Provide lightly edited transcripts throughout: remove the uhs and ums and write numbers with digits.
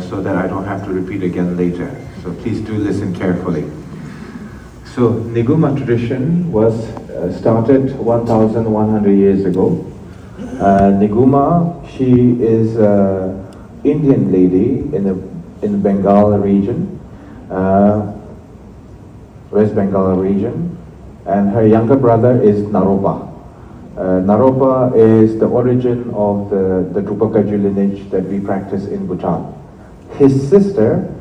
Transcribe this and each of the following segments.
so that I don't have to repeat again later. So please do listen carefully. So NIGUMA tradition was started 1,100 years ago. NIGUMA, she is an Indian lady in the Bengal region, West Bengal region, and her younger brother is Naropa. Naropa is the origin of the Drupakaju lineage that we practice in Bhutan. His sister,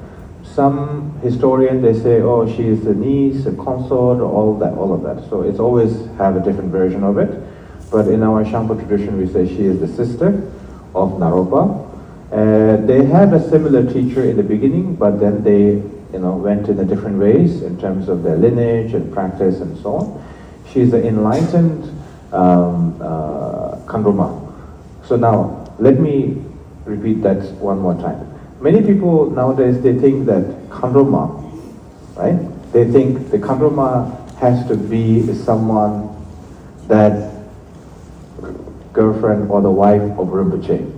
some historian, they say, oh, she is a niece, a consort, all of that. So it's always have a different version of it. But in our Shampa tradition, we say she is the sister of Naropa. They had a similar teacher in the beginning, but then they went in a different ways in terms of their lineage and practice and so on. She's an enlightened Khandroma. So now, let me repeat that one more time. Many people nowadays, they think that Khandroma, right? They think the Khandroma has to be someone that girlfriend or the wife of Rinpoche,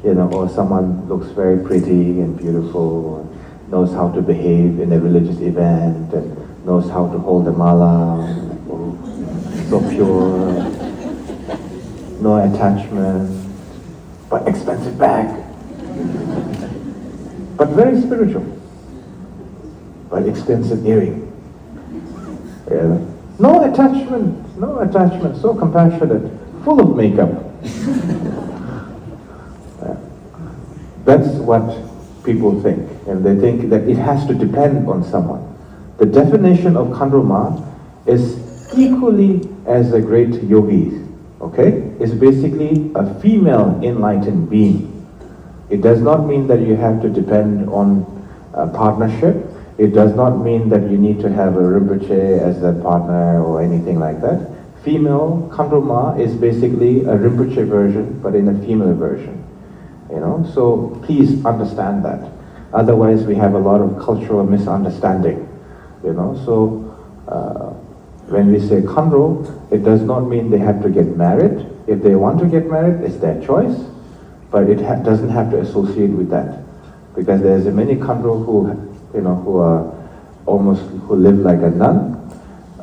or someone looks very pretty and beautiful, knows how to behave in a religious event, and knows how to hold the mala, so pure, no attachment, but expensive bag, but very spiritual, but expensive earring. No attachment, so compassionate, full of makeup. That's what people think, and they think that it has to depend on someone. The definition of Khandroma is equally as a great yogi, okay? It's basically a female enlightened being. It does not mean that you have to depend on a partnership. It does not mean that you need to have a Rinpoche as a partner or anything like that. Female Khandroma is basically a Rinpoche version, but in a female version. So please understand that. Otherwise, we have a lot of cultural misunderstanding. So when we say Khandro, it does not mean they have to get married. If they want to get married, it's their choice, but it doesn't have to associate with that, because there's many Khandro who live like a nun,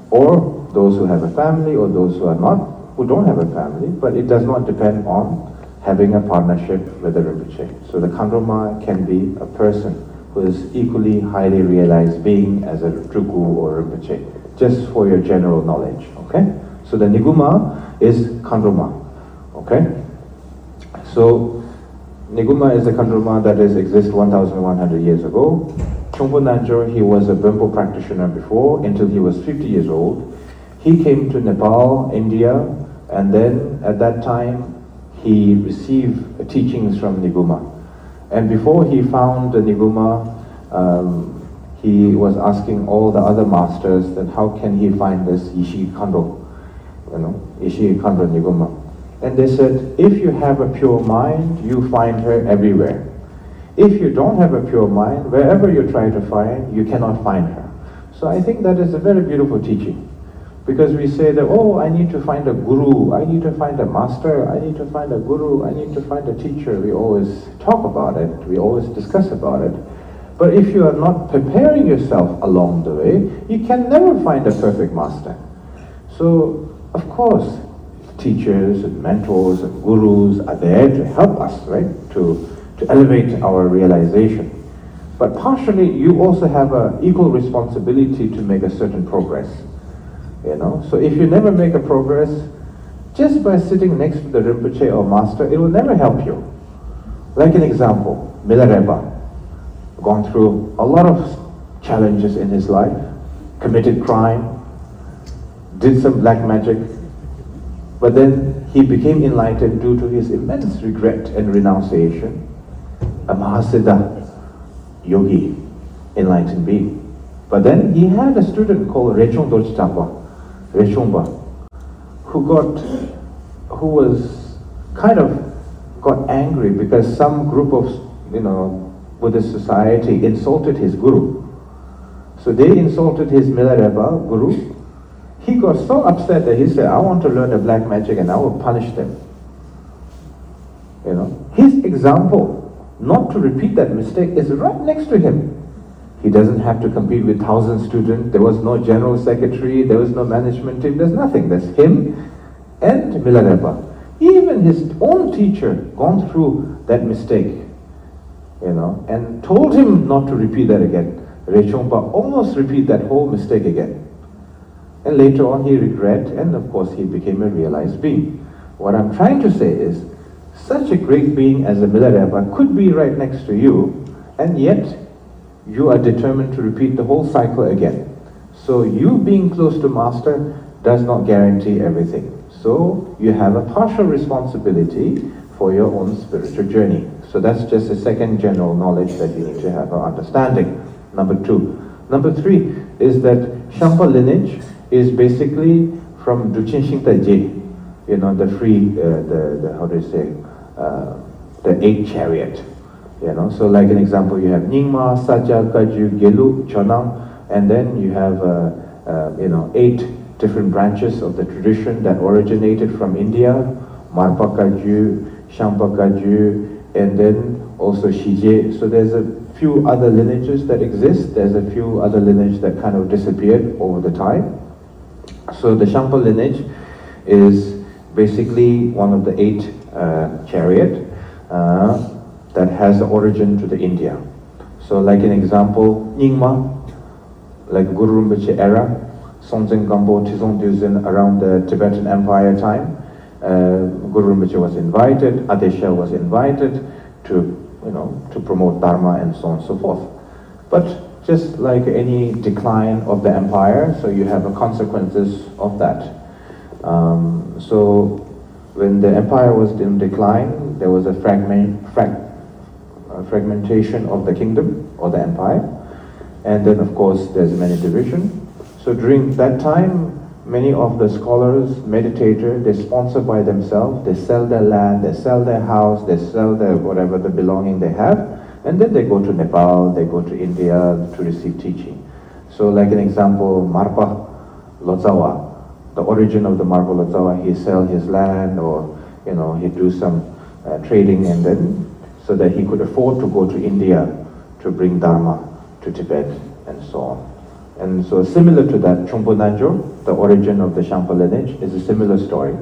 or those who have a family, or those who don't have a family, but it does not depend on having a partnership with a Rinpoche. So the Khandroma can be a person who is equally highly realized being as a Druku or Rinpoche, just for your general knowledge, okay? So the NIGUMA is Khandroma, okay? So NIGUMA is a Khandroma that exists 1,100 years ago. Chungpo Nanjor, he was a Bempo practitioner before, until he was 50 years old. He came to Nepal, India, and then at that time, he received teachings from NIGUMA. And before he found the NIGUMA, he was asking all the other masters that how can he find this Yishi Khandro, Yishi Khandro NIGUMA. And they said, if you have a pure mind, you find her everywhere. If you don't have a pure mind, wherever you try to find, you cannot find her. So I think that is a very beautiful teaching. Because we say that, oh, I need to find a guru, I need to find a master, I need to find a guru, I need to find a teacher. We always talk about it, we always discuss about it. But if you are not preparing yourself along the way, you can never find a perfect master. So, of course, teachers and mentors and gurus are there to help us, right? To elevate our realization. But partially, you also have an equal responsibility to make a certain progress. So if you never make a progress, just by sitting next to the Rinpoche or master, it will never help you. Like an example, Milarepa, gone through a lot of challenges in his life, committed crime, did some black magic, but then he became enlightened due to his immense regret and renunciation, a Mahasiddha yogi, enlightened being. But then he had a student called Rechung Dorchitapa, Rechungpa, who was kind of got angry because some group of, Buddhist society insulted his guru. So they insulted his Milarepa guru. He got so upset that he said, I want to learn the black magic and I will punish them. His example not to repeat that mistake is right next to him. He doesn't have to compete with 1,000 students. There was no general secretary, there was no management team, there's nothing. There's him and Milarepa. Even his own teacher gone through that mistake, and told him not to repeat that again. Rechongpa almost repeat that whole mistake again. And later on he regret, and of course he became a realized being. What I'm trying to say is, such a great being as a Milarepa could be right next to you, and yet you are determined to repeat the whole cycle again. So you being close to Master does not guarantee everything. So you have a partial responsibility for your own spiritual journey. So that's just a second general knowledge that you need to have an understanding. Number 2. Number 3 is that Shampa lineage is basically from Duchin Shingta Je, the free, the 8 chariot. So like an example, you have Nyingma, Saja, Kaju, Gelu, Chonam, and then you have 8 different branches of the tradition that originated from India, Marpa Kaju, Shampa Kaju, and then also Shije. So there's a few other lineages that exist. There's a few other lineages that kind of disappeared over the time. So the Shampa lineage is basically one of the 8 chariot that has the origin to the India. So like an example, Nyingma, like Guru Rinpoche era, Sonzen Gampo, Tizong Duzin around the Tibetan Empire time, Guru Rinpoche was invited, Adesha was invited to promote Dharma and so on and so forth. But just like any decline of the empire, so you have the consequences of that. So when the empire was in decline, there was a fragmentation of the kingdom or the empire, and then of course there's many divisions. So during that time, many of the scholars, meditators, they sponsor by themselves, they sell their land, they sell their house, they sell their whatever the belonging they have, and then they go to Nepal, they go to India to receive teaching. So like an example, Marpa Lotsawa, the origin of the Marpa Lotsawa, he sell his land or he do some trading, and then so that he could afford to go to India to bring Dharma to Tibet and so on. And so similar to that, Chompo Nanjo, the origin of the Shampa lineage, is a similar story.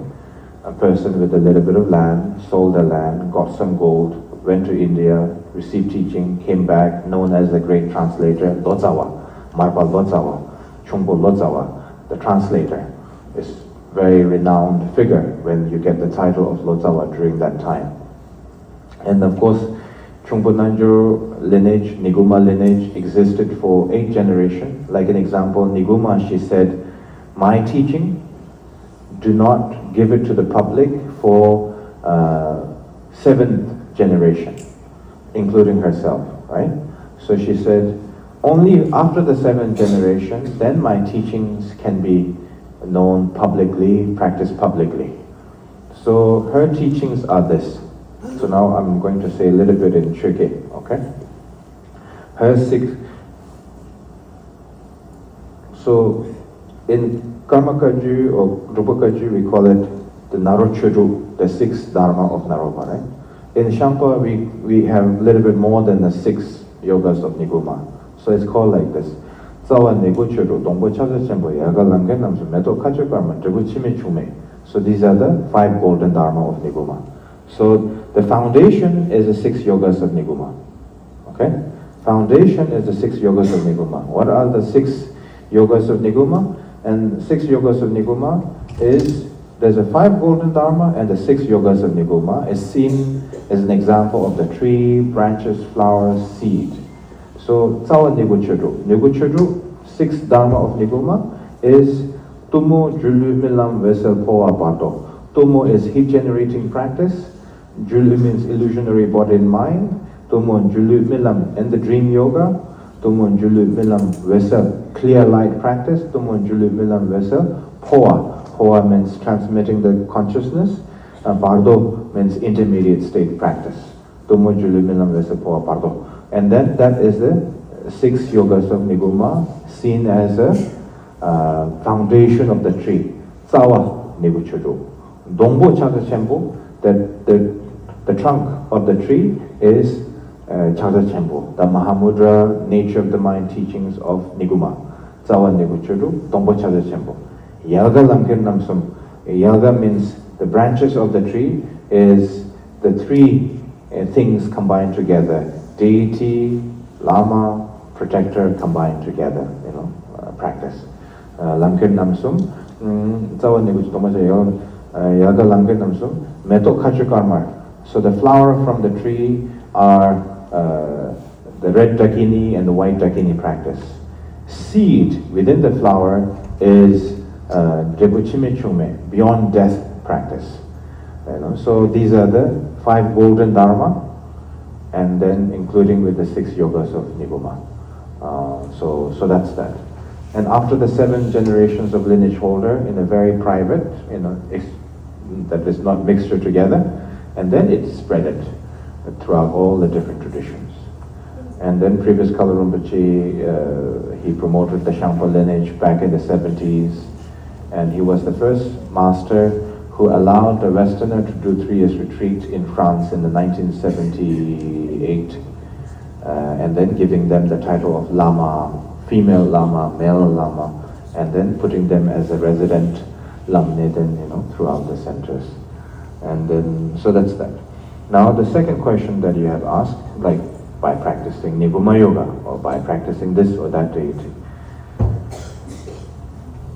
A person with a little bit of land, sold the land, got some gold, went to India, received teaching, came back, known as the great translator, Lotsawa, Marpa Lotsawa, Chompo Lotsawa, the translator, is very renowned figure when you get the title of Lotsawa during that time. And of course, Chompo Nanjo lineage, NIGUMA lineage existed for 8 generations. Like an example, NIGUMA, she said, my teaching, do not give it to the public for 7th generation, including herself, right? So she said, only after the 7th generation, then my teachings can be known publicly, practiced publicly. So her teachings are this. So now I'm going to say a little bit in Chökyi, okay? Her 6. So in Karma Kaju or Rupa Kaju, we call it the Narochuru, the 6th Dharma of Naropa, right? In Shampa, we have a little bit more than the 6 yogas of NIGUMA. So it's called like this. So these are the 5 golden Dharma of NIGUMA. So the foundation is the 6 yogas of NIGUMA. Okay? Foundation is the 6 yogas of NIGUMA. What are the 6 yogas of NIGUMA? And 6 yogas of NIGUMA is, there's a 5 golden Dharma, and the 6 yogas of NIGUMA is seen as an example of the tree, branches, flowers, seed. So Tsawa Niguchuru. Niguchuru, 6th Dharma of NIGUMA is Tumo Julu Milam Vesel Poa Pato. Tumo is heat generating practice. Julu means illusionary body and mind. Tumo Julu Milam and the dream yoga. Tumo Julu Milam Vesel clear light practice. Tumo Julu Milam Vesel Poa. Poa means transmitting the consciousness. Bardo means intermediate state practice. Tumo Julu Milam Vesel Poa Bardo. And then that is the 6 yogas of NIGUMA, seen as a foundation of the tree. Tsawa Niguchuru. Dongbo Chaka Chenpo, that the trunk of the tree is Chaza Chenpo, the Mahamudra nature of the mind teachings of Niguma. Tsawa Niguchudu, Tombo Chaza Chenpo. Yalga Lamkir Namsum. Yalga means the branches of the tree is the three things combined together. Deity, Lama, protector combined together, practice. Lamkir Namsum, Tsawa Niguchudu, Tombo Yalga Lamkir Namsum, Meto Kachukarmar. So the flower from the tree are the red dakini and the white dakini practice. Seed within the flower is Drebuchime beyond death practice. So these are the 5 golden dharma, and then including with the 6 yogas of Niguma. So that's that. And after the 7 generations of lineage holder in a very private, that is not mixture together, and then it spreaded throughout all the different traditions. And then previous KALU Rinpoche, he promoted the Shangpa lineage back in the 70s, and he was the first master who allowed a Westerner to do 3 years retreat in France in the 1978, and then giving them the title of Lama, female Lama, male Lama, and then putting them as a resident Lamneden, throughout the centers. And then, so that's that. Now the second question that you have asked, like by practicing Niguma Yoga or by practicing this or that deity.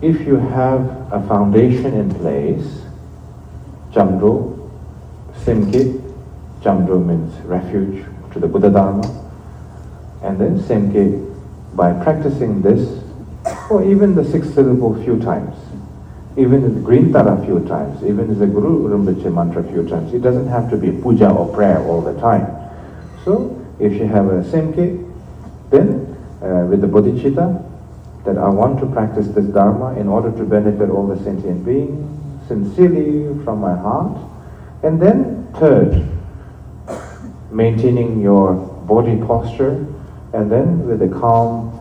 If you have a foundation in place, Jamdo, Semke, Jamdo means refuge to the Buddha Dharma, and then Semke, by practicing this, or even the 6 syllable few times, even in the Green Tara a few times, even in the Guru Rinpoche mantra a few times. It doesn't have to be puja or prayer all the time. So, if you have a semke, then with the bodhicitta, that I want to practice this dharma in order to benefit all the sentient beings, sincerely from my heart. And then third, maintaining your body posture, and then with a calm,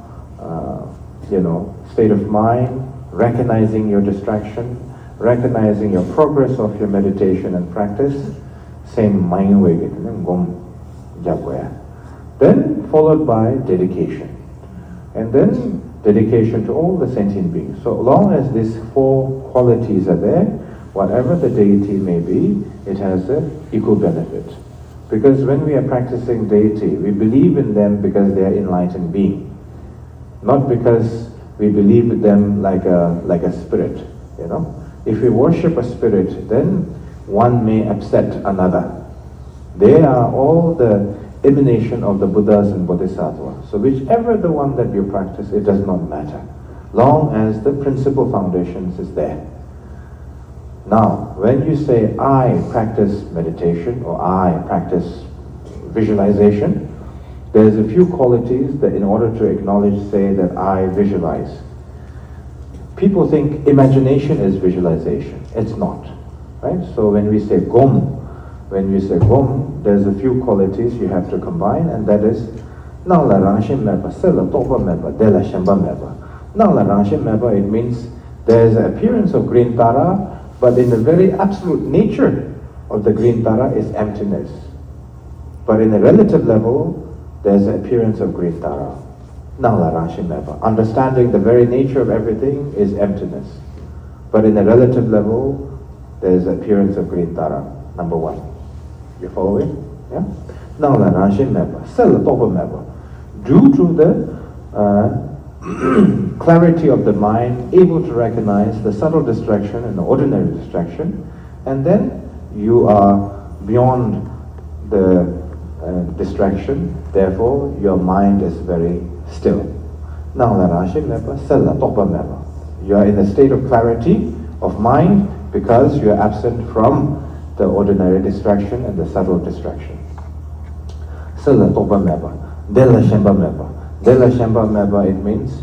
state of mind, recognizing your distraction, recognizing your progress of your meditation and practice, same mind way, then followed by dedication, and then dedication to all the sentient beings. So long as these 4 qualities are there, whatever the deity may be, it has an equal benefit. Because when we are practicing deity, we believe in them because they are enlightened being, not because we believe in them like a spirit, If we worship a spirit, then one may upset another. They are all the emanation of the Buddhas and Bodhisattvas. So whichever the one that you practice, it does not matter, long as the principal foundations is there. Now, when you say, I practice meditation, or I practice visualization, there's a few qualities that in order to acknowledge, say that I visualize. People think imagination is visualization. It's not, right? So when we say gom, there's a few qualities you have to combine, and that is nang la rangshim meba, sela toba meba, dela shamba meba. Nang la rangshim meba, it means there's an appearance of green tara, but in the very absolute nature of the green tara is emptiness. But in a relative level, there's an appearance of green tara. Nang la rangshim meba. Understanding the very nature of everything is emptiness. But in a relative level, there's an appearance of green tara. Number 1. You following? Yeah? Nang la rangshim meba, sela toba meba. Due to the clarity of the mind, able to recognize the subtle distraction and the ordinary distraction, and then you are beyond the distraction, therefore your mind is very still. Now, you are in a state of clarity of mind because you are absent from the ordinary distraction and the subtle distraction. Dela Shamba Meba, it means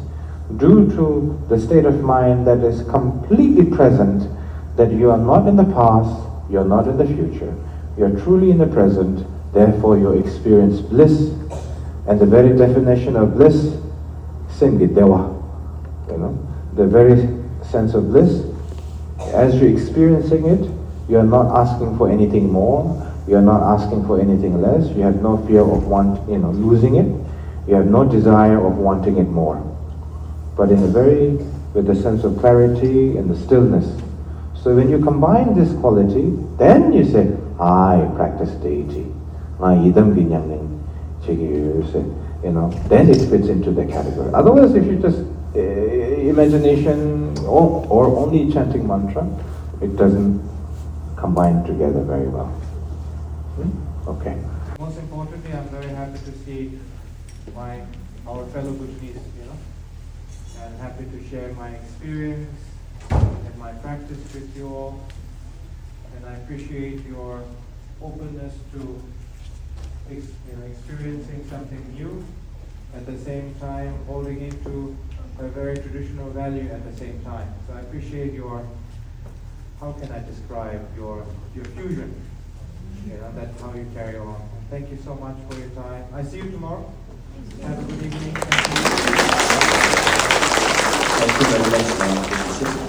due to the state of mind that is completely present, that you are not in the past, you are not in the future, you are truly in the present, therefore you experience bliss. And the very definition of bliss, Dewa, the very sense of bliss, as you're experiencing it, you are not asking for anything more, You are not asking for anything less. You have no fear of losing it. You have no desire of wanting it more. But with a sense of clarity and the stillness. So when you combine this quality, then you say, I practice deity. Then it fits into the category. Otherwise, if you just imagination or only chanting mantra, it doesn't combine together very well. Okay. Most importantly, I'm very happy to see our fellow Bhutanese, and happy to share my experience and my practice with you all. And I appreciate your openness to experiencing something new, at the same time holding it to a very traditional value at the same time. So I appreciate how can I describe your fusion? That's how you carry on. And thank you so much for your time. I see you tomorrow. Have a good evening. Thank you very much.